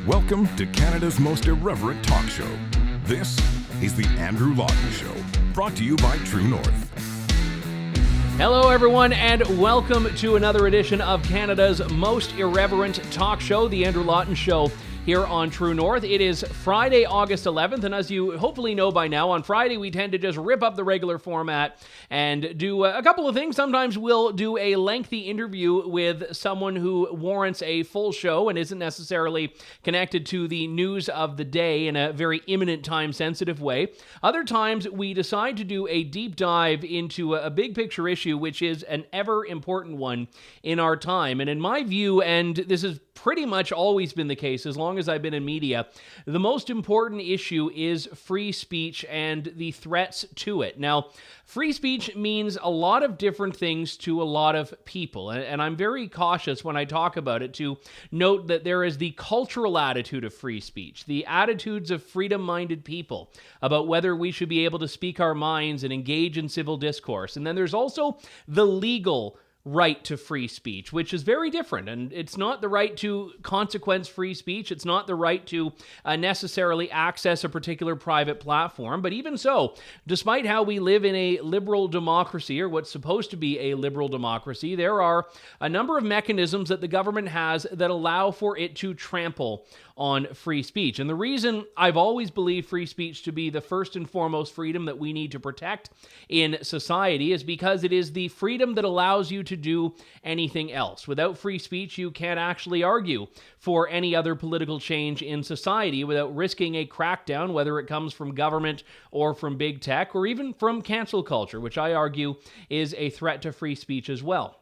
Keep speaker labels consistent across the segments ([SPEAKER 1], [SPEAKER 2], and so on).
[SPEAKER 1] Welcome to Canada's most irreverent talk show. This is the Andrew Lawton Show, brought to you by True North.
[SPEAKER 2] Hello, everyone, and welcome to another edition of Canada's most irreverent talk show, the Andrew Lawton Show, here on True North. It is Friday, August 11th, and as you hopefully know by now, on Friday we tend to just rip up the regular format and do a couple of things. Sometimes we'll do a lengthy interview with someone who warrants a full show and isn't necessarily connected to the news of the day in a very imminent, time-sensitive way. Other times we decide to do a deep dive into a big picture issue, which is an ever important one in our time. And in my view, and this is pretty much always been the case as long as I've been in media, the most important issue is free speech and the threats to it. Now, free speech means a lot of different things to a lot of people, and I'm very cautious when I talk about it to note that there is the cultural attitude of free speech, the attitudes of freedom-minded people about whether we should be able to speak our minds and engage in civil discourse. And then there's also the legal right to free speech, which is very different. And it's not the right to consequence-free speech. It's not the right to necessarily access a particular private platform. But even so, despite how we live in a liberal democracy, or what's supposed to be a liberal democracy, there are a number of mechanisms that the government has that allow for it to trample on free speech. And the reason I've always believed free speech to be the first and foremost freedom that we need to protect in society is because it is the freedom that allows you to do anything else. Without free speech, you can't actually argue for any other political change in society without risking a crackdown, whether it comes from government or from big tech or even from cancel culture, which I argue is a threat to free speech as well.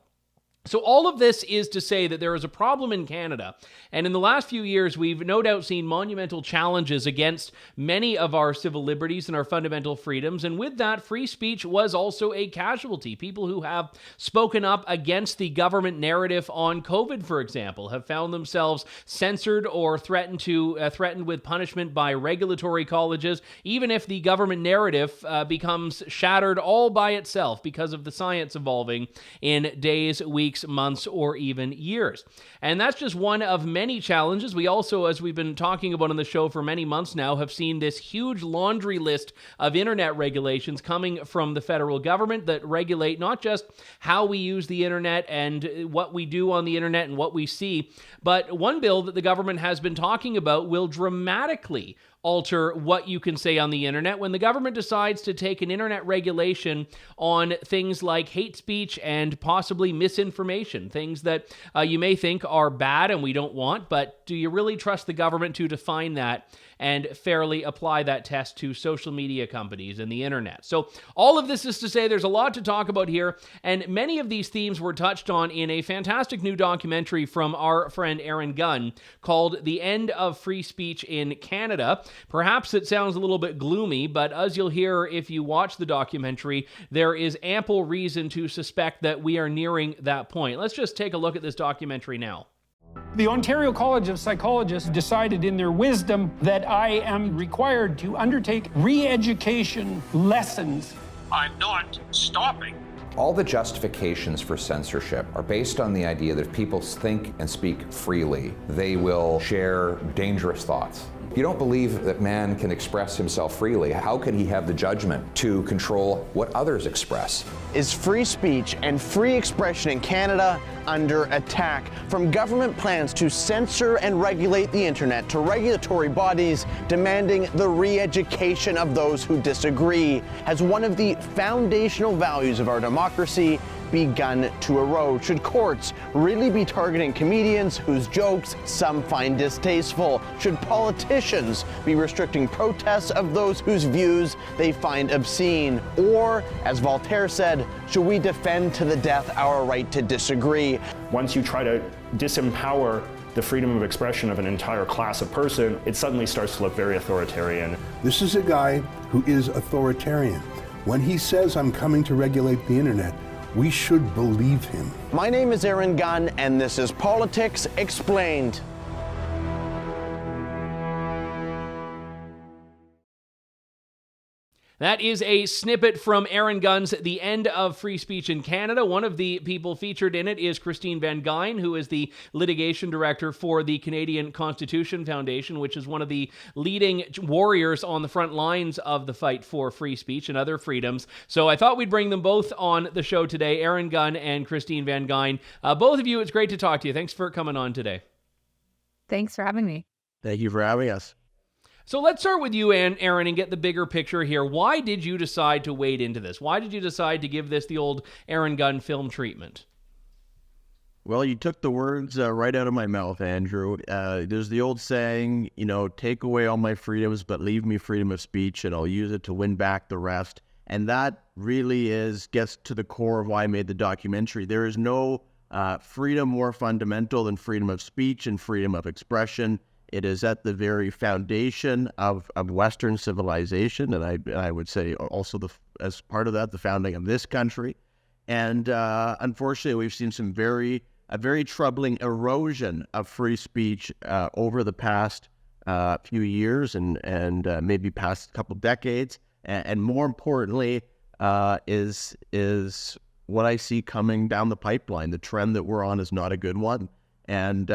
[SPEAKER 2] So all of this is to say that there is a problem in Canada, and in the last few years, we've no doubt seen monumental challenges against many of our civil liberties and our fundamental freedoms, and with that, free speech was also a casualty. People who have spoken up against the government narrative on COVID, for example, have found themselves censored or threatened with punishment by regulatory colleges, even if the government narrative becomes shattered all by itself because of the science evolving in days, weeks, months, or even years. And that's just one of many challenges. We also, as we've been talking about on the show for many months now, have seen this huge laundry list of internet regulations coming from the federal government that regulate not just how we use the internet and what we do on the internet and what we see, but one bill that the government has been talking about will dramatically alter what you can say on the internet when the government decides to take an internet regulation on things like hate speech and possibly misinformation, things that you may think are bad and we don't want, but do you really trust the government to define that and fairly apply that test to social media companies and the internet? So all of this is to say there's a lot to talk about here, and many of these themes were touched on in a fantastic new documentary from our friend Aaron Gunn called The End of Free Speech in Canada. Perhaps it sounds a little bit gloomy, but as you'll hear if you watch the documentary, there is ample reason to suspect that we are nearing that point. Let's just take a look at this documentary now.
[SPEAKER 3] The Ontario College of Psychologists decided in their wisdom that I am required to undertake re-education lessons.
[SPEAKER 4] I'm not stopping.
[SPEAKER 5] All the justifications for censorship are based on the idea that if people think and speak freely, they will share dangerous thoughts. If you don't believe that man can express himself freely, how can he have the judgment to control what others express?
[SPEAKER 6] Is free speech and free expression in Canada under attack from government plans to censor and regulate the internet to regulatory bodies demanding the re-education of those who disagree? Has one of the foundational values of our democracy begun to erode? Should courts really be targeting comedians whose jokes some find distasteful? Should politicians be restricting protests of those whose views they find obscene? Or, as Voltaire said, should we defend to the death our right to disagree?
[SPEAKER 7] Once you try to disempower the freedom of expression of an entire class of person, it suddenly starts to look very authoritarian.
[SPEAKER 8] This is a guy who is authoritarian. When he says, I'm coming to regulate the internet, we should believe him.
[SPEAKER 6] My name is Aaron Gunn, and this is Politics Explained.
[SPEAKER 2] That is a snippet from Aaron Gunn's The End of Free Speech in Canada. One of the people featured in it is Christine Van Geyn, who is the litigation director for the Canadian Constitution Foundation, which is one of the leading warriors on the front lines of the fight for free speech and other freedoms. So I thought we'd bring them both on the show today, Aaron Gunn and Christine Van Geyn. Both of you, it's great to talk to you. Thanks for coming on today.
[SPEAKER 9] Thanks for having me.
[SPEAKER 10] Thank you for having us.
[SPEAKER 2] So let's start with you, Aaron, and get the bigger picture here. Why did you decide to wade into this? Why did you decide to give this the old Aaron Gunn film treatment?
[SPEAKER 10] Well, you took the words right out of my mouth, Andrew. There's the old saying, take away all my freedoms, but leave me freedom of speech, and I'll use it to win back the rest. And that really gets to the core of why I made the documentary. There is no freedom more fundamental than freedom of speech and freedom of expression. It is at the very foundation of Western civilization, and I would say also as part of that, the founding of this country. And unfortunately, we've seen a very troubling erosion of free speech over the past few years and maybe past couple decades. And more importantly, is what I see coming down the pipeline. The trend that we're on is not a good one. And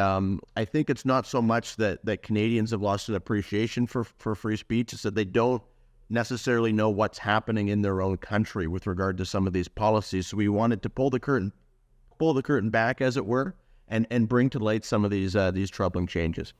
[SPEAKER 10] I think it's not so much that Canadians have lost an appreciation for free speech. It's that they don't necessarily know what's happening in their own country with regard to some of these policies. So we wanted to pull the curtain back, as it were, and bring to light some of these troubling changes.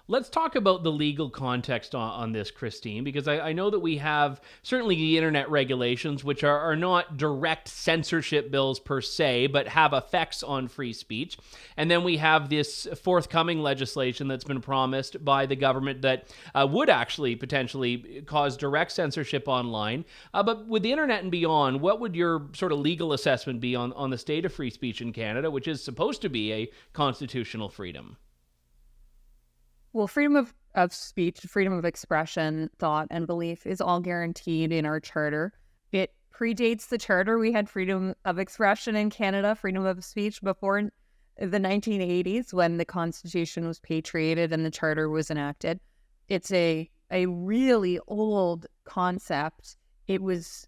[SPEAKER 2] Let's talk about the legal context on this, Christine, because I know that we have certainly the internet regulations, which are not direct censorship bills per se, but have effects on free speech. And then we have this forthcoming legislation that's been promised by the government that would actually potentially cause direct censorship online. But with the internet and beyond, what would your sort of legal assessment be on the state of free speech in Canada, which is supposed to be a constitutional freedom?
[SPEAKER 9] Well, freedom of speech, freedom of expression, thought, and belief is all guaranteed in our charter. It predates the charter. We had freedom of expression in Canada, freedom of speech before the 1980s when the Constitution was patriated and the charter was enacted. It's a really old concept. It was,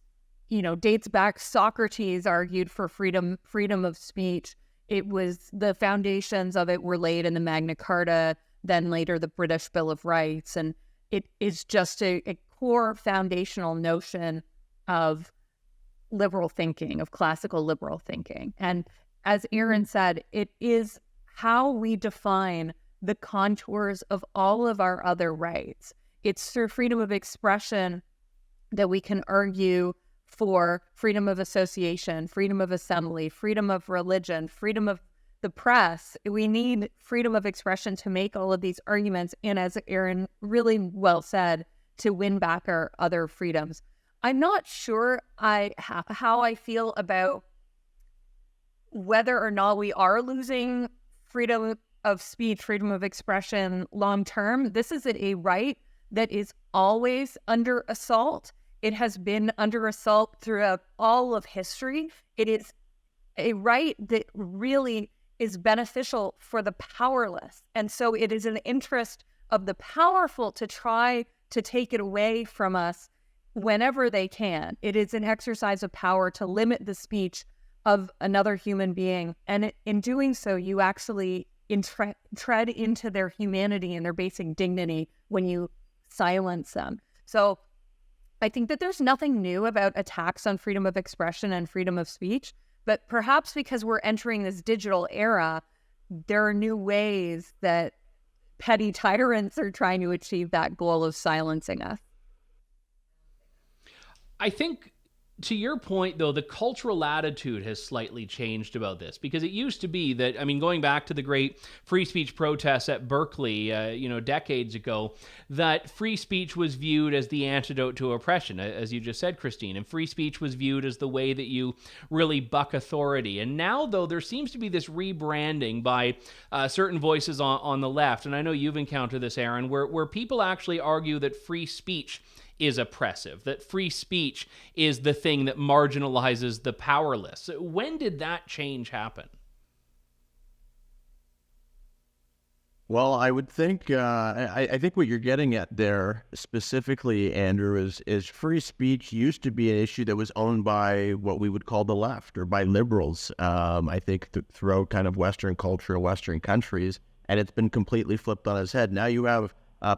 [SPEAKER 9] dates back. Socrates argued for freedom of speech. It was the foundations of it were laid in the Magna Carta, then later the British Bill of Rights. And it is just a core foundational notion of liberal thinking, of classical liberal thinking. And as Aaron said, it is how we define the contours of all of our other rights. It's through freedom of expression that we can argue for freedom of association, freedom of assembly, freedom of religion, freedom of the press. We need freedom of expression to make all of these arguments, and as Aaron really well said, to win back our other freedoms. I'm not sure how I feel about whether or not we are losing freedom of speech, freedom of expression long term. This is a right that is always under assault. It has been under assault throughout all of history. It is a right that really is beneficial for the powerless. And so it is an interest of the powerful to try to take it away from us whenever they can. It is an exercise of power to limit the speech of another human being. And in doing so, you actually tread into their humanity and their basic dignity when you silence them. So I think that there's nothing new about attacks on freedom of expression and freedom of speech. But perhaps because we're entering this digital era, there are new ways that petty tyrants are trying to achieve that goal of silencing us.
[SPEAKER 2] I think, to your point, though, the cultural attitude has slightly changed about this, because it used to be that, going going back to the great free speech protests at Berkeley, decades ago, that free speech was viewed as the antidote to oppression, as you just said, Christine, and free speech was viewed as the way that you really buck authority. And now, though, there seems to be this rebranding by certain voices on the left, and I know you've encountered this, Aaron, where people actually argue that free speech is oppressive, that free speech is the thing that marginalizes the powerless. When did that change happen?
[SPEAKER 10] Well, I would think, I think what you're getting at there specifically, Andrew, is free speech used to be an issue that was owned by what we would call the left or by liberals, I think throughout kind of Western culture, Western countries, and it's been completely flipped on its head. Now you have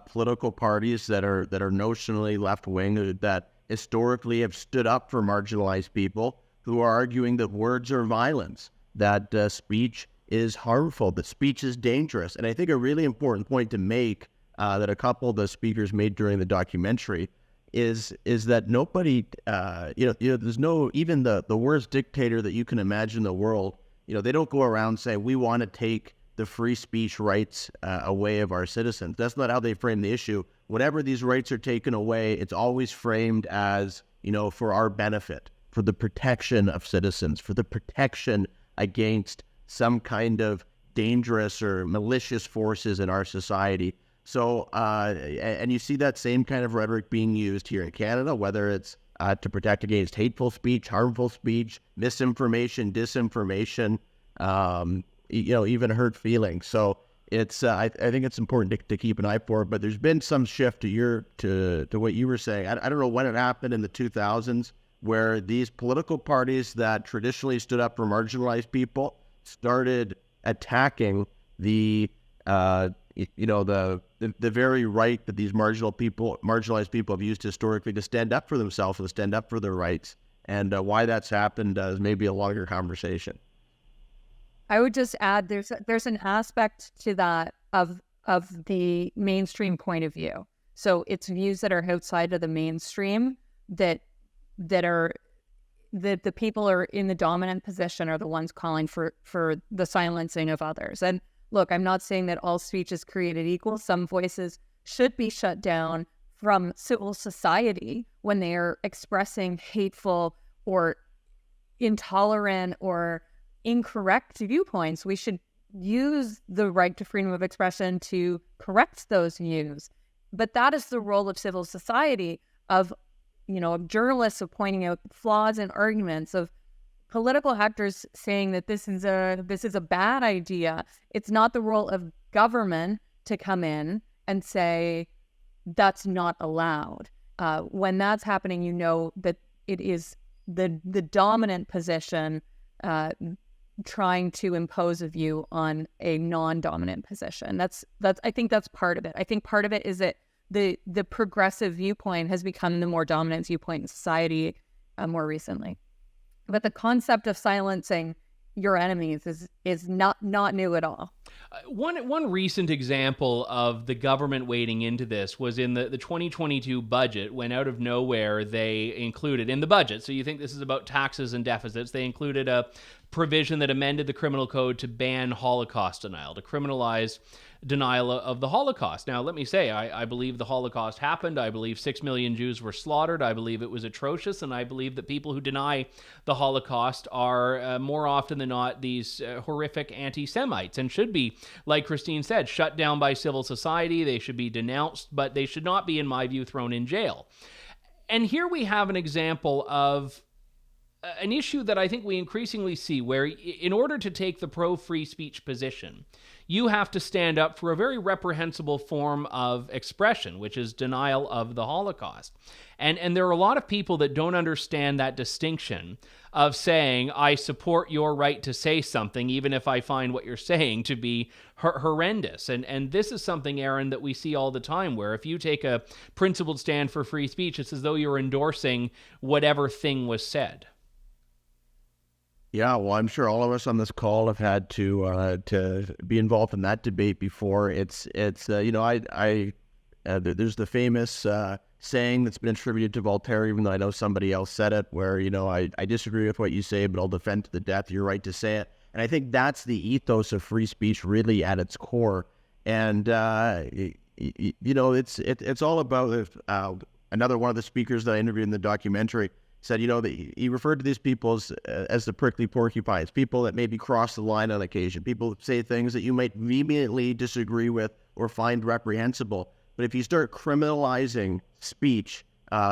[SPEAKER 10] political parties that are notionally left-wing that historically have stood up for marginalized people who are arguing that words are violence, that speech is harmful, that speech is dangerous. And I think a really important point to make that a couple of the speakers made during the documentary is that nobody, there's no, even the worst dictator that you can imagine in the world, they don't go around saying, we want to take the free speech rights away of our citizens. That's not how they frame the issue. Whenever these rights are taken away, it's always framed as, for our benefit, for the protection of citizens, for the protection against some kind of dangerous or malicious forces in our society. So, and you see that same kind of rhetoric being used here in Canada, whether it's to protect against hateful speech, harmful speech, misinformation, disinformation, even hurt feelings. So it's, I think it's important to keep an eye for it, but there's been some shift to what you were saying. I don't know when it happened in the 2000s, where these political parties that traditionally stood up for marginalized people started attacking the very right that these marginalized people have used historically to stand up for themselves and stand up for their rights. And why that's happened is maybe a longer conversation.
[SPEAKER 9] I would just add there's an aspect to that of the mainstream point of view. So it's views that are outside of the mainstream that the people are in the dominant position are the ones calling for the silencing of others. And look, I'm not saying that all speech is created equal. Some voices should be shut down from civil society when they are expressing hateful or intolerant or incorrect viewpoints. We should use the right to freedom of expression to correct those views. But that is the role of civil society, of journalists, of pointing out flaws in arguments, of political actors saying that this is a bad idea. It's not the role of government to come in and say that's not allowed. When that's happening, that it is the dominant position trying to impose a view on a non-dominant position. I think that's part of it. I think part of it is that the progressive viewpoint has become the more dominant viewpoint in society more recently. But the concept of silencing your enemies is not new at all.
[SPEAKER 2] One recent example of the government wading into this was in the 2022 budget, when out of nowhere they included in the budget, so you think this is about taxes and deficits, they included a provision that amended the criminal code to ban Holocaust denial, to criminalize denial of the Holocaust. Now, let me say, I believe the Holocaust happened. I believe 6 million Jews were slaughtered. I believe it was atrocious. And I believe that people who deny the Holocaust are more often than not these horrific anti-Semites and should be, like Christine said, shut down by civil society. They should be denounced, but they should not be, in my view, thrown in jail. And here we have an example of an issue that I think we increasingly see, where in order to take the pro-free speech position, you have to stand up for a very reprehensible form of expression, which is denial of the Holocaust. And there are a lot of people that don't understand that distinction of saying, I support your right to say something, even if I find what you're saying to be horrendous. And this is something, Aaron, that we see all the time, where if you take a principled stand for free speech, it's as though you're endorsing whatever thing was said.
[SPEAKER 10] Yeah, well, I'm sure all of us on this call have had to be involved in that debate before. There's the famous saying that's been attributed to Voltaire, even though I know somebody else said it, where, I disagree with what you say, but I'll defend to the death your right to say it. And I think that's the ethos of free speech really at its core. And, it's all about another one of the speakers that I interviewed in the documentary said, he referred to these people as the prickly porcupines, people that maybe cross the line on occasion, people that say things that you might vehemently disagree with or find reprehensible. But if you start criminalizing speech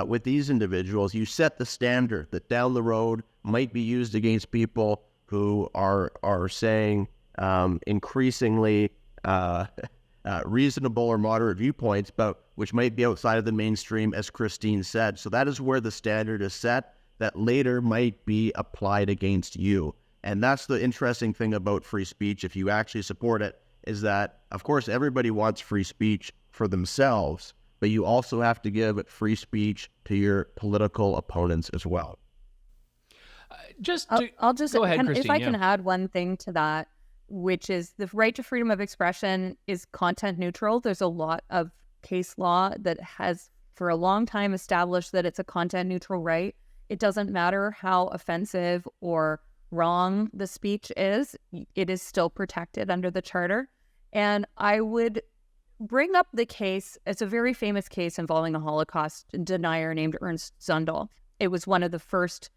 [SPEAKER 10] with these individuals, you set the standard that down the road might be used against people who are saying increasingly reasonable or moderate viewpoints, but which might be outside of the mainstream, as Christine said. So that is where the standard is set that later might be applied against you. And that's the interesting thing about free speech, if you actually support it, is that, of course, everybody wants free speech for themselves, but you also have to give free speech to your political opponents as well.
[SPEAKER 9] I'll just
[SPEAKER 2] go ahead, Christine.
[SPEAKER 9] If I can add one thing to that, which is the right to freedom of expression is content neutral. There's a lot of case law that has for a long time established that it's a content neutral right. It doesn't matter how offensive or wrong the speech is, it is still protected under the Charter. And I would bring up the case, it's a very famous case involving a Holocaust denier named Ernst Zundel. It was one of the first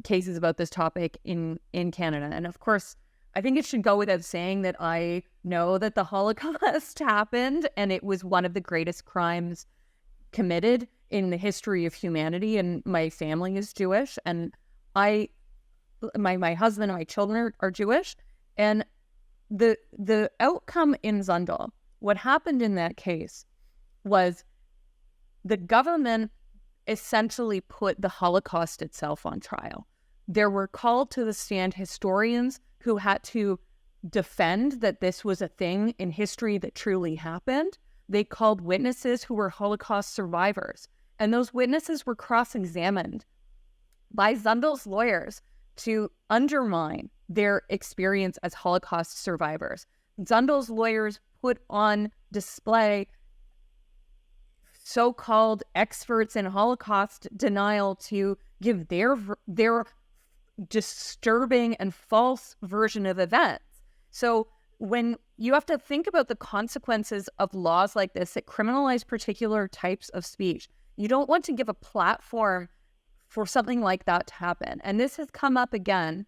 [SPEAKER 9] cases about this topic in Canada. And of course, I think it should go without saying that I know that the Holocaust happened and it was one of the greatest crimes committed in the history of humanity. And my family is Jewish, and my husband and my children are Jewish. And the outcome in Zundel, what happened in that case was the government essentially put the Holocaust itself on trial. There were called to the stand historians who had to defend that this was a thing in history that truly happened. They called witnesses who were Holocaust survivors, and those witnesses were cross-examined by Zundel's lawyers to undermine their experience as Holocaust survivors. Zundel's lawyers put on display so-called experts in Holocaust denial to give their disturbing and false version of events. So when you have to think about the consequences of laws like this that criminalize particular types of speech, you don't want to give a platform for something like that to happen. And this has come up again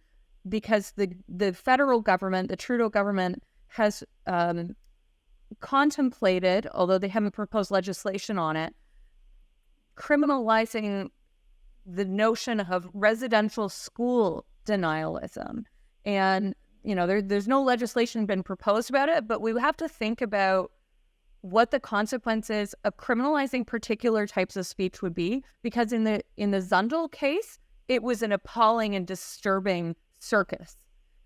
[SPEAKER 9] because the federal government, the Trudeau government, has contemplated, although they haven't proposed legislation on it, criminalizing the notion of residential school denialism. And, you know, there's no legislation been proposed about it, but we have to think about what the consequences of criminalizing particular types of speech would be, because in the Zundel case, it was an appalling and disturbing circus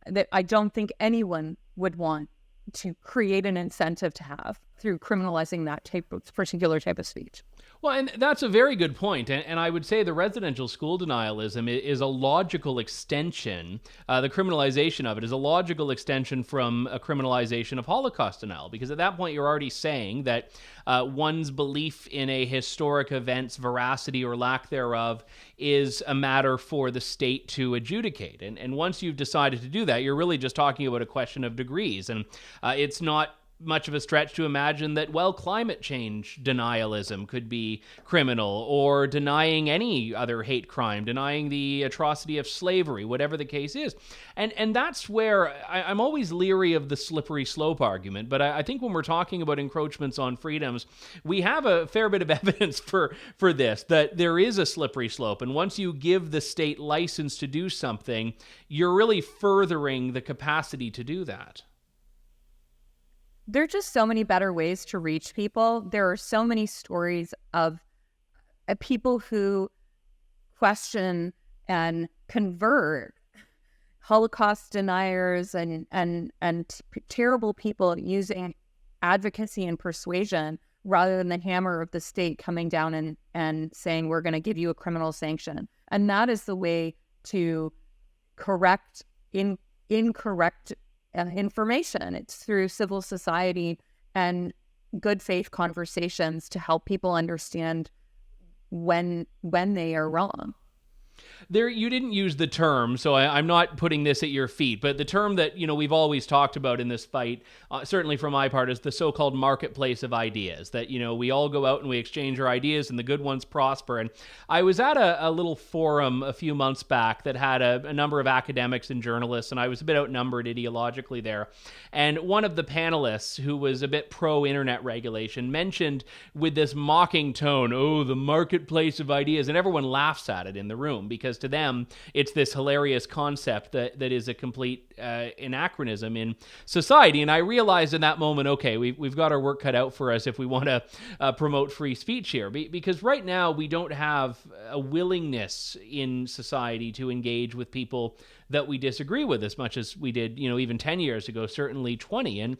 [SPEAKER 9] that I don't think anyone would want to create an incentive to have through criminalizing that particular type of speech.
[SPEAKER 2] Well, and that's a very good point. And I would say the residential school denialism is a logical extension. The criminalization of it is a logical extension from a criminalization of Holocaust denial, because at that point you're already saying that one's belief in a historic event's veracity or lack thereof is a matter for the state to adjudicate. And once you've decided to do that, you're really just talking about a question of degrees. And it's not much of a stretch to imagine that, well, climate change denialism could be criminal, or denying any other hate crime, denying the atrocity of slavery, whatever the case is. And that's where I'm always leery of the slippery slope argument. But I think when we're talking about encroachments on freedoms, we have a fair bit of evidence for this, that there is a slippery slope. And once you give the state license to do something, you're really furthering the capacity to do that.
[SPEAKER 9] There are just so many better ways to reach people. There are so many stories of people who question and convert Holocaust deniers and terrible people using advocacy and persuasion rather than the hammer of the state coming down and saying, we're going to give you a criminal sanction. And that is the way to correct incorrect information. It's through civil society and good faith conversations to help people understand when they are wrong.
[SPEAKER 2] There, you didn't use the term, so I'm not putting this at your feet, but the term that, you know, we've always talked about in this fight, certainly for my part, is the so-called marketplace of ideas, that, you know, we all go out and we exchange our ideas and the good ones prosper. And I was at a little forum a few months back that had a number of academics and journalists, and I was a bit outnumbered ideologically there. And one of the panelists, who was a bit pro-internet regulation, mentioned with this mocking tone, oh, the marketplace of ideas, and everyone laughs at it in the room, because to them, it's this hilarious concept that is a complete anachronism in society. And I realized in that moment, okay, we've got our work cut out for us if we want to promote free speech here, because right now we don't have a willingness in society to engage with people that we disagree with as much as we did, even 10 years ago, certainly 20. And,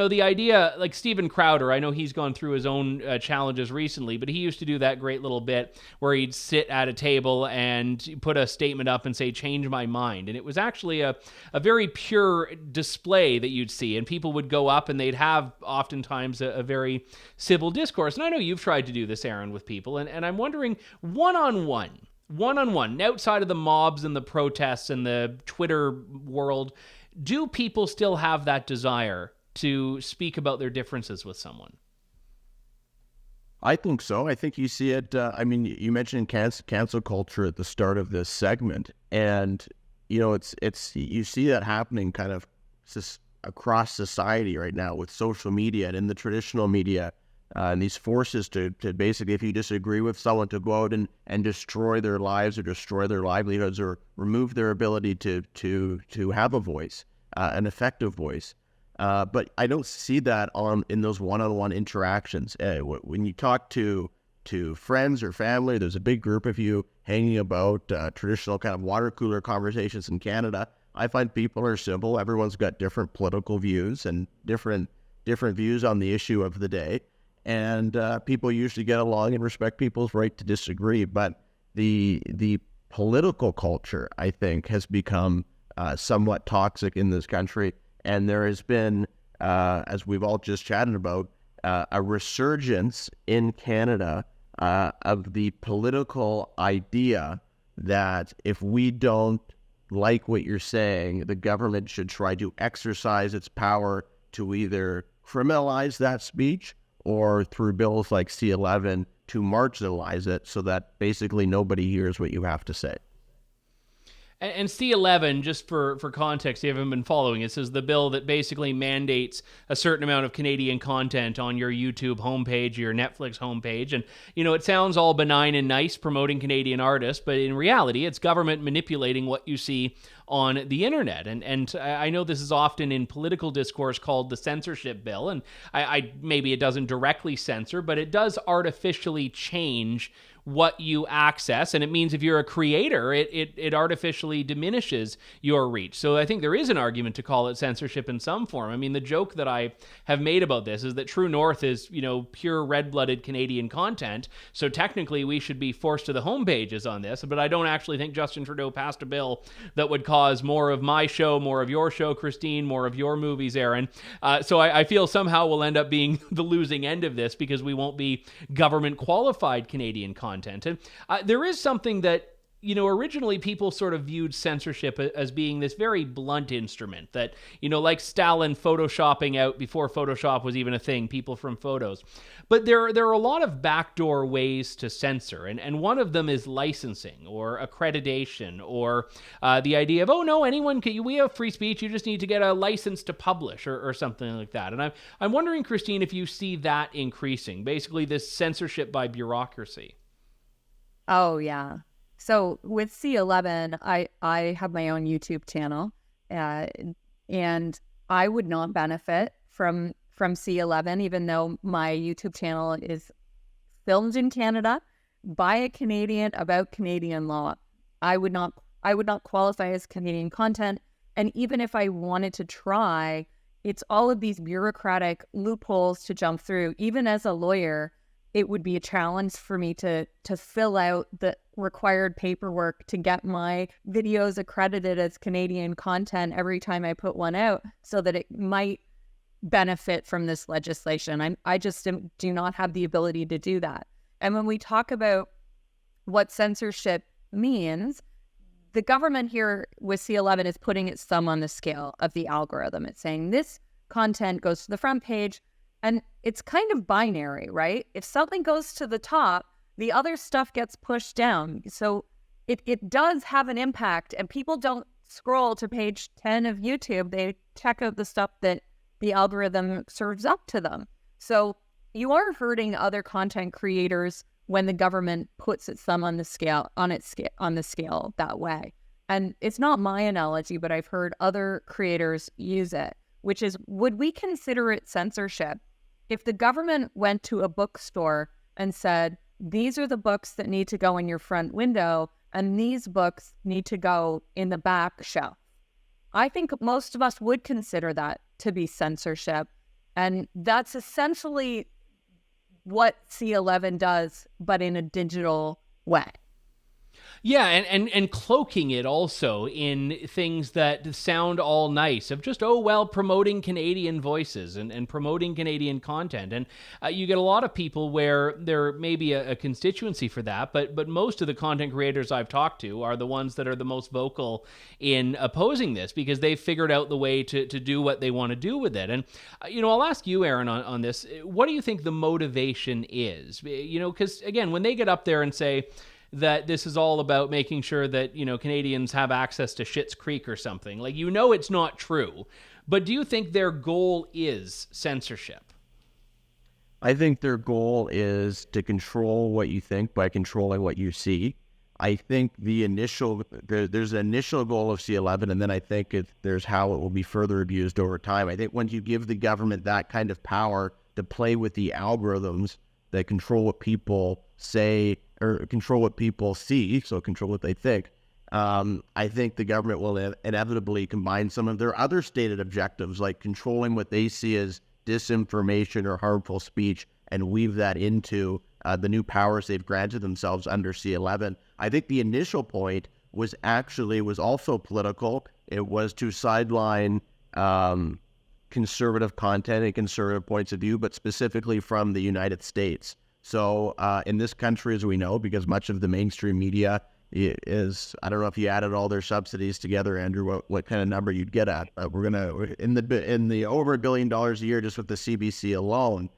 [SPEAKER 2] the idea, like Steven Crowder, I know he's gone through his own challenges recently, but he used to do that great little bit where he'd sit at a table and put a statement up and say, change my mind. And it was actually a very pure display that you'd see. And people would go up and they'd have oftentimes a very civil discourse. And I know you've tried to do this, Aaron, with people. And I'm wondering, one-on-one, outside of the mobs and the protests and the Twitter world, do people still have that desire to speak about their differences with someone?
[SPEAKER 10] I think so. I think you see it. You mentioned cancel culture at the start of this segment, and it's you see that happening kind of across society right now with social media and in the traditional media. And these forces to basically, if you disagree with someone, to go out and destroy their lives or destroy their livelihoods or remove their ability to have a voice, an effective voice. But I don't see that in those one-on-one interactions. When you talk to friends or family, there's a big group of you hanging about, traditional kind of water cooler conversations in Canada. I find people are simple. Everyone's got different political views and different views on the issue of the day. And people usually get along and respect people's right to disagree. But the political culture, I think, has become somewhat toxic in this country. And there has been, as we've all just chatted about, a resurgence in Canada of the political idea that if we don't like what you're saying, the government should try to exercise its power to either criminalize that speech or through bills like C-11 to marginalize it so that basically nobody hears what you have to say.
[SPEAKER 2] And C-11, just for context, if you haven't been following, it says the bill that basically mandates a certain amount of Canadian content on your YouTube homepage, your Netflix homepage. And, it sounds all benign and nice promoting Canadian artists, but in reality, it's government manipulating what you see on the internet. And I know this is often in political discourse called the censorship bill. And I maybe it doesn't directly censor, but it does artificially change what you access, and it means if you're a creator, it artificially diminishes your reach. So I think there is an argument to call it censorship in some form. I mean, the joke that I have made about this is that True North is, pure red-blooded Canadian content, so technically we should be forced to the homepages on this, but I don't actually think Justin Trudeau passed a bill that would cause more of my show, more of your show, Christine, more of your movies, Aaron. So I feel somehow we'll end up being the losing end of this because we won't be government-qualified Canadian content. And there is something that, originally people sort of viewed censorship as being this very blunt instrument that, like Stalin photoshopping out before Photoshop was even a thing, people from photos. But there are a lot of backdoor ways to censor, and one of them is licensing or accreditation or the idea of, oh no, anyone can, we have free speech, you just need to get a license to publish or something like that. And I'm wondering, Christine, if you see that increasing, basically this censorship by bureaucracy.
[SPEAKER 9] Oh, yeah. So with C-11, I have my own YouTube channel, and I would not benefit from C-11, even though my YouTube channel is filmed in Canada by a Canadian about Canadian law. I would not qualify as Canadian content. And even if I wanted to try, it's all of these bureaucratic loopholes to jump through. Even as a lawyer, it would be a challenge for me to fill out the required paperwork to get my videos accredited as Canadian content every time I put one out so that it might benefit from this legislation. I just do not have the ability to do that. And when we talk about what censorship means, the government here with C-11 is putting its thumb on the scale of the algorithm. It's saying this content goes to the front page, and it's kind of binary, right? If something goes to the top, the other stuff gets pushed down. So it does have an impact, and people don't scroll to page 10 of YouTube. They check out the stuff that the algorithm serves up to them. So you are hurting other content creators when the government puts its thumb on the scale, on the scale that way. and it's not my analogy, but I've heard other creators use it, which is, would we consider it censorship if the government went to a bookstore and said, these are the books that need to go in your front window, and these books need to go in the back shelf? I think most of us would consider that to be censorship. And that's essentially what C11 does, but in a digital way.
[SPEAKER 2] Yeah, and cloaking it also in things that sound all nice of just, promoting Canadian voices and promoting Canadian content. And you get a lot of people where there may be a constituency for that, but most of the content creators I've talked to are the ones that are the most vocal in opposing this, because they've figured out the way to do what they want to do with it. And, I'll ask you, Aaron, on this. What do you think the motivation is? Because, again, when they get up there and say that this is all about making sure that, Canadians have access to Schitt's Creek or something, it's not true. But do you think their goal is censorship?
[SPEAKER 10] I think their goal is to control what you think by controlling what you see. I think there's an initial goal of C11, and then I think there's how it will be further abused over time. I think once you give the government that kind of power to play with the algorithms that control what people say or control what people see, so control what they think, I think the government will inevitably combine some of their other stated objectives, like controlling what they see as disinformation or harmful speech, and weave that into the new powers they've granted themselves under C11. I think the initial point was also political. It was to sideline conservative content and conservative points of view, but specifically from the United States. So in this country, as we know, because much of the mainstream media is, I don't know if you added all their subsidies together, Andrew, what kind of number you'd get at. We're in the over $1 billion a year just with the CBC alone.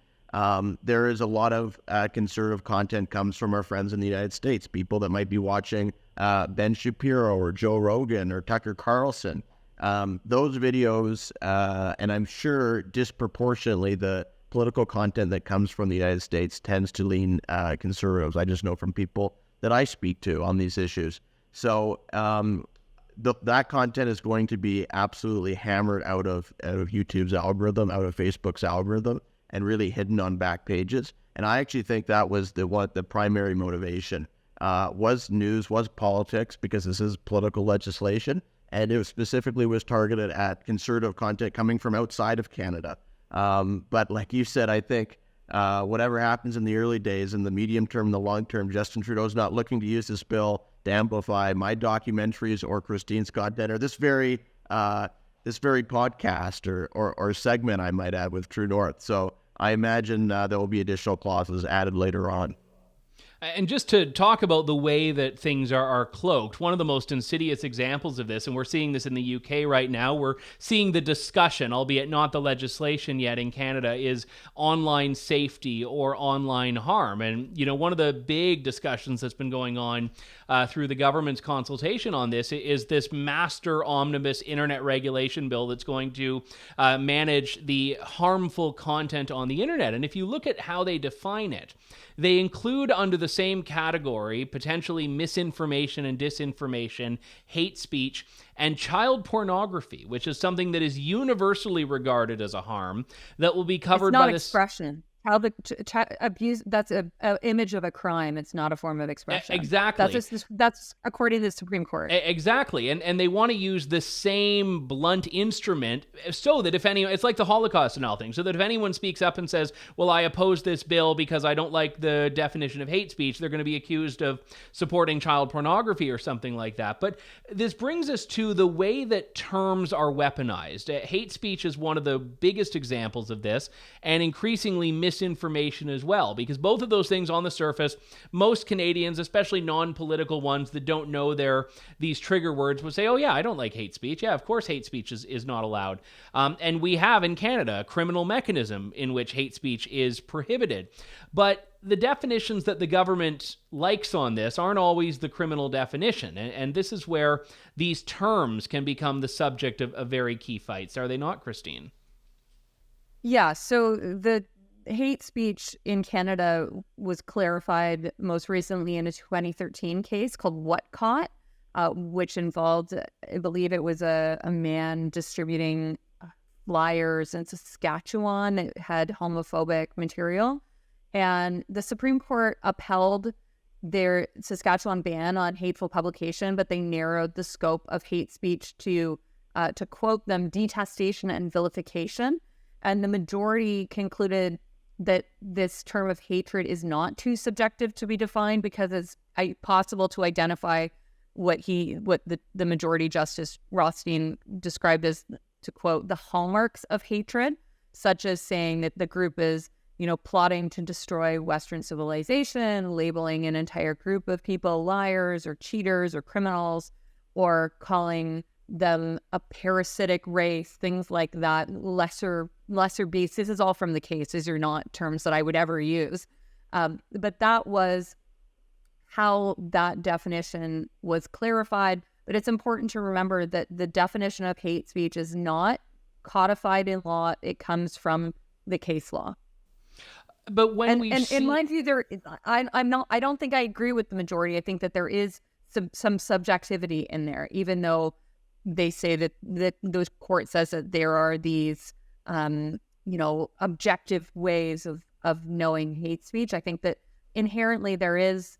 [SPEAKER 10] There is a lot of conservative content comes from our friends in the United States, people that might be watching Ben Shapiro or Joe Rogan or Tucker Carlson. Those videos, and I'm sure disproportionately the political content that comes from the United States tends to lean conservatives. I just know from people that I speak to on these issues. So that content is going to be absolutely hammered out of YouTube's algorithm, out of Facebook's algorithm, and really hidden on back pages. And I actually think that was the primary motivation was news, was politics, because this is political legislation, and it specifically was targeted at conservative content coming from outside of Canada. But like you said, I think whatever happens in the early days, in the medium term, and the long term, Justin Trudeau's not looking to use this bill to amplify my documentaries or Christine's content or this very podcast or segment, I might add, with True North. So I imagine there will be additional clauses added later on.
[SPEAKER 2] And just to talk about the way that things are cloaked, one of the most insidious examples of this, and we're seeing this in the UK right now, we're seeing the discussion, albeit not the legislation yet in Canada, is online safety or online harm. And, one of the big discussions that's been going on through the government's consultation on this is this master omnibus internet regulation bill that's going to manage the harmful content on the internet. And if you look at how they define it, they include under the same category potentially misinformation and disinformation, hate speech, and child pornography, which is something that is universally regarded as a harm that will be covered by this
[SPEAKER 9] expression. Child abuse, that's an image of a crime. It's not a form of expression.
[SPEAKER 2] Exactly.
[SPEAKER 9] That's according to the Supreme Court.
[SPEAKER 2] Exactly. And they want to use the same blunt instrument so that it's like the Holocaust and all things, so that if anyone speaks up and says, well, I oppose this bill because I don't like the definition of hate speech, they're going to be accused of supporting child pornography or something like that. But this brings us to the way that terms are weaponized. Hate speech is one of the biggest examples of this, and increasingly misinformation as well, because both of those things on the surface, most Canadians, especially non-political ones that don't know these trigger words, would say, oh yeah, I don't like hate speech. Yeah, of course hate speech is not allowed. And we have in Canada a criminal mechanism in which hate speech is prohibited. But the definitions that the government likes on this aren't always the criminal definition. And this is where these terms can become the subject of very key fights. Are they not, Christine?
[SPEAKER 9] Yeah, so the hate speech in Canada was clarified most recently in a 2013 case called Whatcaught, which involved, I believe it was a man distributing flyers in Saskatchewan that had homophobic material. And the Supreme Court upheld their Saskatchewan ban on hateful publication, but they narrowed the scope of hate speech to quote them, detestation and vilification. And the majority concluded that this term of hatred is not too subjective to be defined because it's possible to identify what the majority Justice Rothstein described as, to quote, the hallmarks of hatred, such as saying that the group is, plotting to destroy Western civilization, labeling an entire group of people liars or cheaters or criminals, or calling them a parasitic race, things like that, lesser beasts. This is all from the case. These are not terms that I would ever use. But that was how that definition was clarified. But it's important to remember that the definition of hate speech is not codified in law. It comes from the case law.
[SPEAKER 2] But when
[SPEAKER 9] in my view, I don't think I agree with the majority. I think that there is some subjectivity in there, even though they say that the court says that there are these, objective ways of knowing hate speech. I think that inherently there is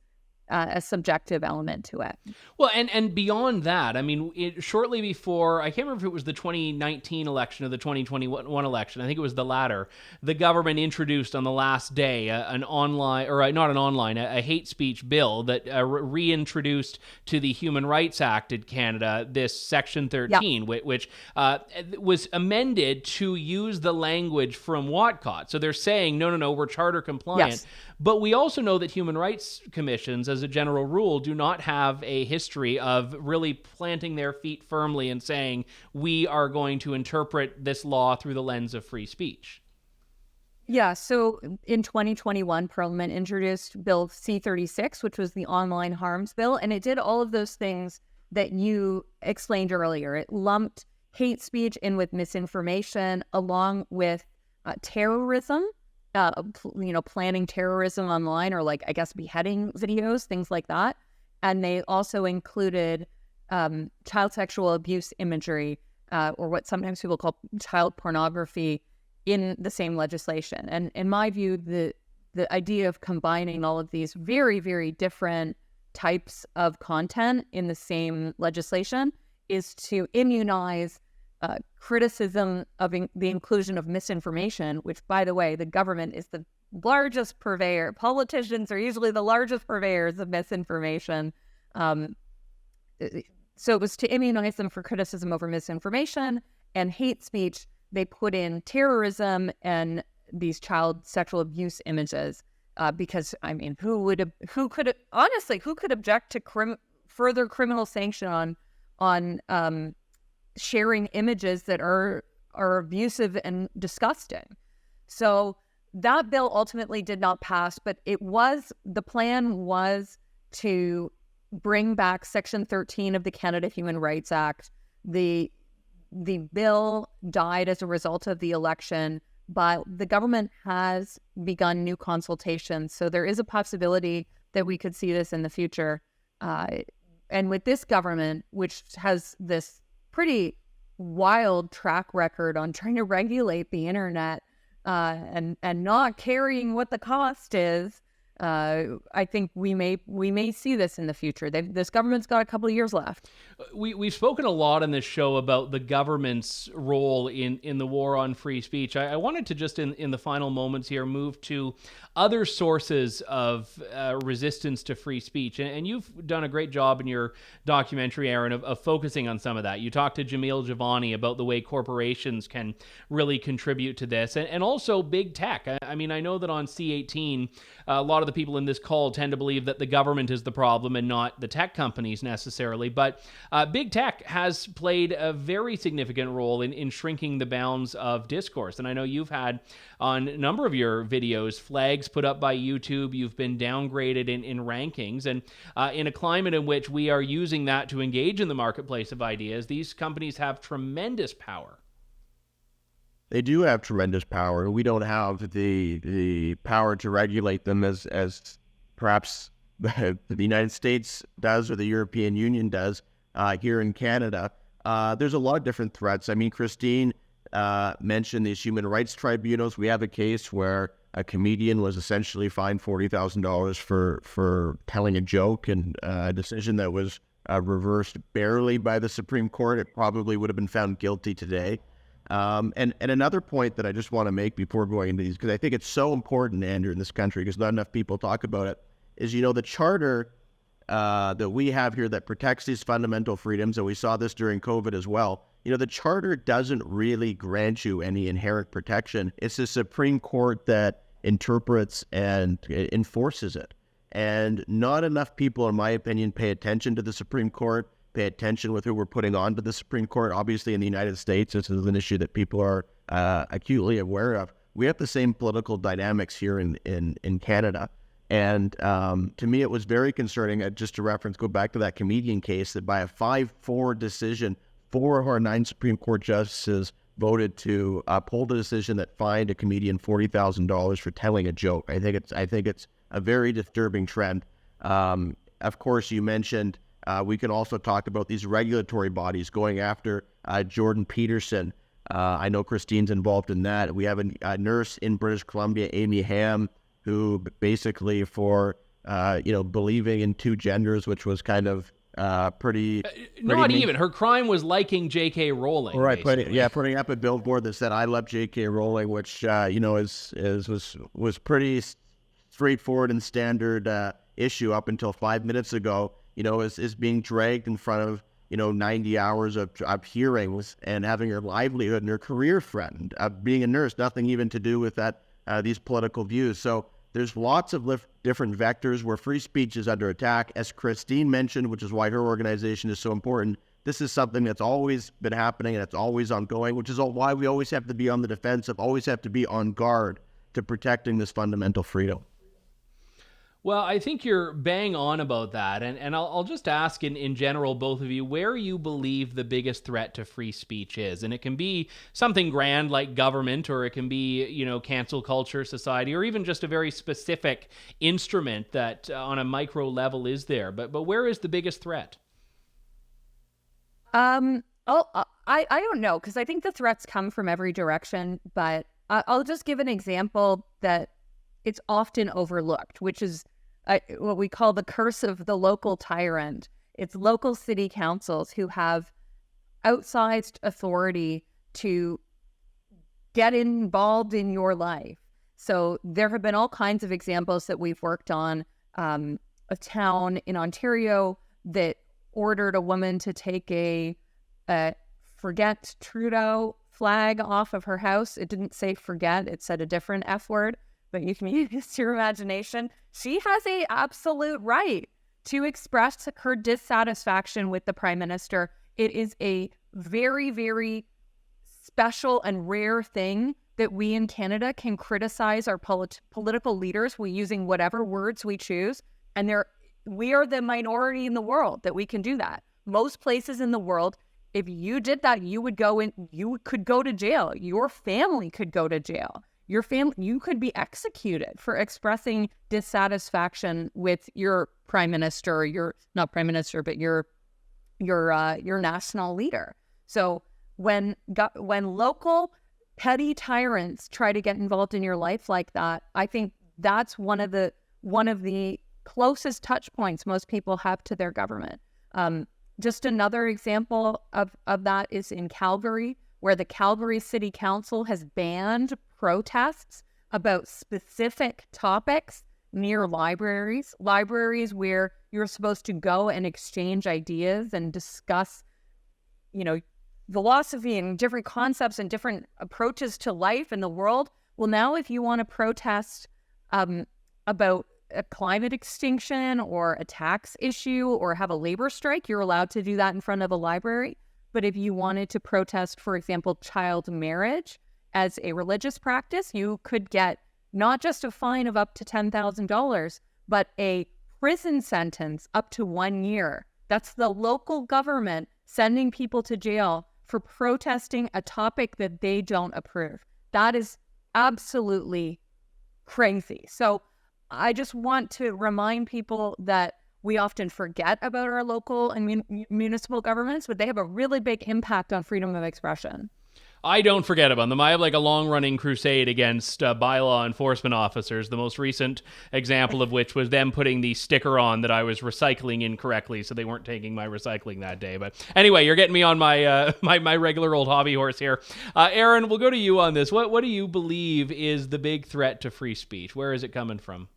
[SPEAKER 9] a subjective element to it.
[SPEAKER 2] Well, and beyond that, I mean, shortly before, I can't remember if it was the 2019 election or the 2021 election, I think it was the latter, the government introduced on the last day a hate speech bill that reintroduced to the Human Rights Act in Canada this Section 13, which was amended to use the language from Watcott. So they're saying, no, we're charter compliant.
[SPEAKER 9] Yes.
[SPEAKER 2] But we also know that human rights commissions, as a general rule, do not have a history of really planting their feet firmly and saying, we are going to interpret this law through the lens of free speech.
[SPEAKER 9] Yeah, so in 2021, Parliament introduced Bill C-36, which was the online harms bill, and it did all of those things that you explained earlier. It lumped hate speech in with misinformation, along with terrorism, planning terrorism online, or beheading videos, things like that. And they also included child sexual abuse imagery, or what sometimes people call child pornography, in the same legislation. And in my view, the idea of combining all of these very, very different types of content in the same legislation is to immunize criticism of the inclusion of misinformation, which, by the way, the government is the largest purveyor. Politicians are usually the largest purveyors of misinformation. So it was to immunize them for criticism over misinformation and hate speech. They put in terrorism and these child sexual abuse images because, I mean, who could object to further criminal sanction on sharing images that are abusive and disgusting? So that bill ultimately did not pass, but the plan was to bring back Section 13 of the Canada Human Rights Act. The bill died as a result of the election, but the government has begun new consultations. So there is a possibility that we could see this in the future. And with this government, which has this pretty wild track record on trying to regulate the internet and not caring what the cost is, I think we may see this in the future. This government's got a couple of years left.
[SPEAKER 2] We've spoken a lot on this show about the government's role in the war on free speech. I wanted to just in the final moments here move to other sources of resistance to free speech. And you've done a great job in your documentary, Aaron, of focusing on some of that. You talked to Jamil Javani about the way corporations can really contribute to this, and also big tech. I mean, I know that on C18, a lot of the people in this call tend to believe that the government is the problem and not the tech companies necessarily, but big tech has played a very significant role in shrinking the bounds of discourse. And I know you've had on a number of your videos flags put up by YouTube. You've been downgraded in rankings, and in a climate in which we are using that to engage in the marketplace of ideas, these companies have tremendous power.
[SPEAKER 10] They do have tremendous power. We don't have the power to regulate them as perhaps the United States does or the European Union does here in Canada. There's a lot of different threats. I mean, Christine mentioned these human rights tribunals. We have a case where a comedian was essentially fined $40,000 for telling a joke, and a decision that was reversed barely by the Supreme Court. It probably would have been found guilty today. And another point that I just want to make before going into these, because I think it's so important, Andrew, in this country, because not enough people talk about it, is, the charter that we have here that protects these fundamental freedoms, and we saw this during COVID as well. The charter doesn't really grant you any inherent protection. It's the Supreme Court that interprets and enforces it. And not enough people, in my opinion, pay attention to the Supreme Court, pay attention with who we're putting on to the Supreme Court. Obviously, in the United States, this is an issue that people are acutely aware of. We have the same political dynamics here in Canada. And to me, it was very concerning, just to go back to that comedian case, that by a 5-4 decision, 4 of our 9 Supreme Court justices voted to uphold a decision that fined a comedian $40,000 for telling a joke. I think it's a very disturbing trend. Of course, you mentioned we can also talk about these regulatory bodies going after Jordan Peterson. I know Christine's involved in that. We have a nurse in British Columbia, Amy Ham, who basically for believing in 2 genders, which was kind of pretty
[SPEAKER 2] not even. Her crime was liking J.K. Rowling.
[SPEAKER 10] Right, putting up a billboard that said "I love J.K. Rowling," which was pretty straightforward and standard issue up until 5 minutes ago. Is being dragged in front of 90 hours of hearings and having her livelihood and her career threatened. Being a nurse, nothing even to do with that these political views. So there's lots of different vectors where free speech is under attack. As Christine mentioned, which is why her organization is so important, this is something that's always been happening and it's always ongoing, which is why we always have to be on the defensive, always have to be on guard to protecting this fundamental freedom.
[SPEAKER 2] Well, I think you're bang on about that. And I'll just ask in general, both of you, where you believe the biggest threat to free speech is. And it can be something grand like government, or it can be, cancel culture, society, or even just a very specific instrument that on a micro level is there. But where is the biggest threat?
[SPEAKER 9] I don't know, because I think the threats come from every direction. But I'll just give an example that it's often overlooked, which is what we call the curse of the local tyrant. It's local city councils who have outsized authority to get involved in your life. So there have been all kinds of examples that we've worked on. A town in Ontario that ordered a woman to take a Forget Trudeau flag off of her house. It didn't say forget, it said a different F word. But you can use your imagination. She has an absolute right to express her dissatisfaction with the Prime Minister. It is a very, very special and rare thing that we in Canada can criticize our political leaders using whatever words we choose. And we are the minority in the world that we can do that. Most places in the world, if you did that, you could go to jail. Your family could go to jail. You could be executed for expressing dissatisfaction with your prime minister, your national leader. So when local petty tyrants try to get involved in your life like that, I think that's one of the closest touch points most people have to their government. Just another example of that is in Calgary, where the Calgary City Council has banned protests about specific topics near libraries where you're supposed to go and exchange ideas and discuss, philosophy and different concepts and different approaches to life in the world. Well, now if you want to protest about a climate extinction or a tax issue or have a labor strike, you're allowed to do that in front of a library. But if you wanted to protest, for example, child marriage as a religious practice, you could get not just a fine of up to $10,000, but a prison sentence up to 1 year. That's the local government sending people to jail for protesting a topic that they don't approve. That is absolutely crazy. So I just want to remind people that we often forget about our local and municipal governments, but they have a really big impact on freedom of expression.
[SPEAKER 2] I don't forget about them. I have like a long-running crusade against bylaw enforcement officers, the most recent example of which was them putting the sticker on that I was recycling incorrectly, so they weren't taking my recycling that day. But anyway, you're getting me on my my regular old hobby horse here. Aaron, we'll go to you on this. What do you believe is the big threat to free speech? Where is it coming from?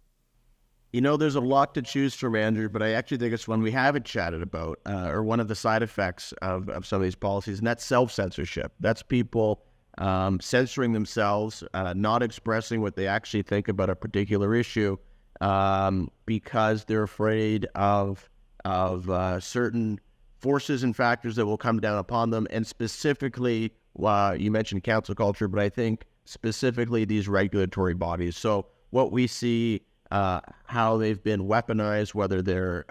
[SPEAKER 10] You know, there's a lot to choose from, Andrew, but I actually think it's one we haven't chatted about, or one of the side effects of some of these policies, and that's self-censorship. That's people censoring themselves, not expressing what they actually think about a particular issue because they're afraid of certain forces and factors that will come down upon them, and specifically, you mentioned cancel culture, but I think specifically these regulatory bodies. So what we see, how they've been weaponized, whether they're,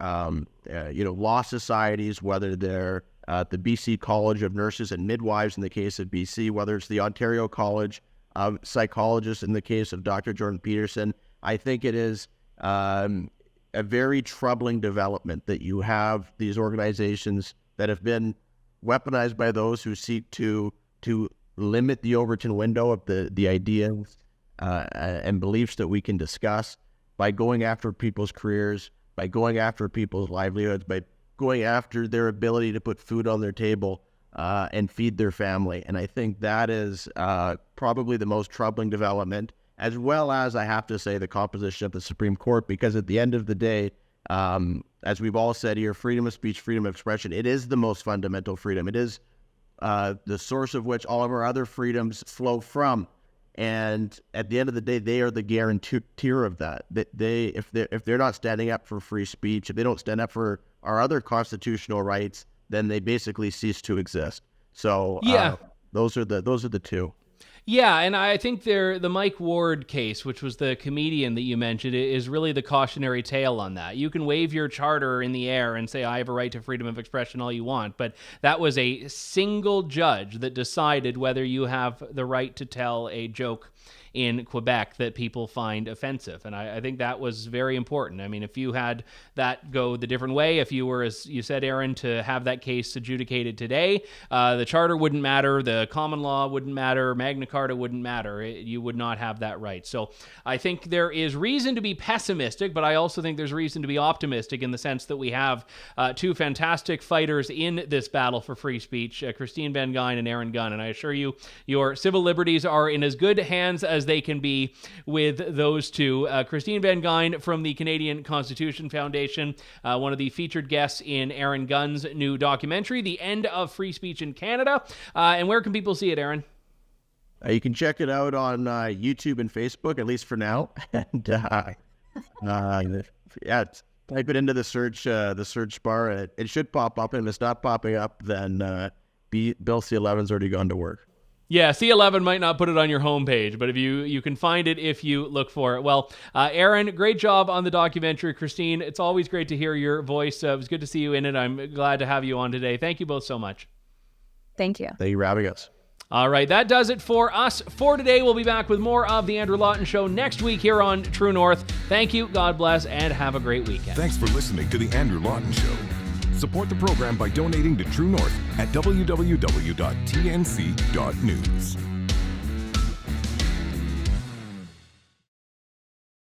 [SPEAKER 10] law societies, whether they're the BC College of Nurses and Midwives in the case of BC, whether it's the Ontario College of Psychologists in the case of Dr. Jordan Peterson. I think it is a very troubling development that you have these organizations that have been weaponized by those who seek to limit the Overton window of the ideas and beliefs that we can discuss, by going after people's careers, by going after people's livelihoods, by going after their ability to put food on their table and feed their family. And I think that is probably the most troubling development, as well as, I have to say, the composition of the Supreme Court, because at the end of the day, as we've all said here, freedom of speech, freedom of expression, it is the most fundamental freedom. It is the source of which all of our other freedoms flow from. And at the end of the day, they are the guarantor of that. That if they're not standing up for free speech, if they don't stand up for our other constitutional rights, then they basically cease to exist. So those are the two.
[SPEAKER 2] Yeah, and I think the Mike Ward case, which was the comedian that you mentioned, is really the cautionary tale on that. You can wave your charter in the air and say, I have a right to freedom of expression all you want, but that was a single judge that decided whether you have the right to tell a joke in Quebec that people find offensive. And I think that was very important. I mean, if you had that go the different way, if you were, as you said, Aaron, to have that case adjudicated today, the charter wouldn't matter, the common law wouldn't matter, Magna Carta wouldn't matter. You would not have that right. So I think there is reason to be pessimistic, but I also think there's reason to be optimistic in the sense that we have two fantastic fighters in this battle for free speech, Christine Van Geyn and Aaron Gunn. And I assure you, your civil liberties are in as good hands as they can be with those two. Christine Van Geyn from the Canadian Constitution Foundation, one of the featured guests in Aaron Gunn's new documentary, The End of Free Speech in Canada. And where can people see it, Aaron?
[SPEAKER 10] You can check it out on YouTube and Facebook, at least for now. And type it into the search bar. It should pop up, and if it's not popping up, then Bill C11's already gone to work.
[SPEAKER 2] Yeah, C11 might not put it on your homepage, but if you can find it if you look for it. Well, Aaron, great job on the documentary. Christine, it's always great to hear your voice. It was good to see you in it. I'm glad to have you on today. Thank you both so much.
[SPEAKER 9] Thank you.
[SPEAKER 10] Thank you for having us.
[SPEAKER 2] All right, that does it for us for today. We'll be back with more of The Andrew Lawton Show next week here on True North. Thank you, God bless, and have a great weekend.
[SPEAKER 1] Thanks for listening to The Andrew Lawton Show. Support the program by donating to True North at www.tnc.news.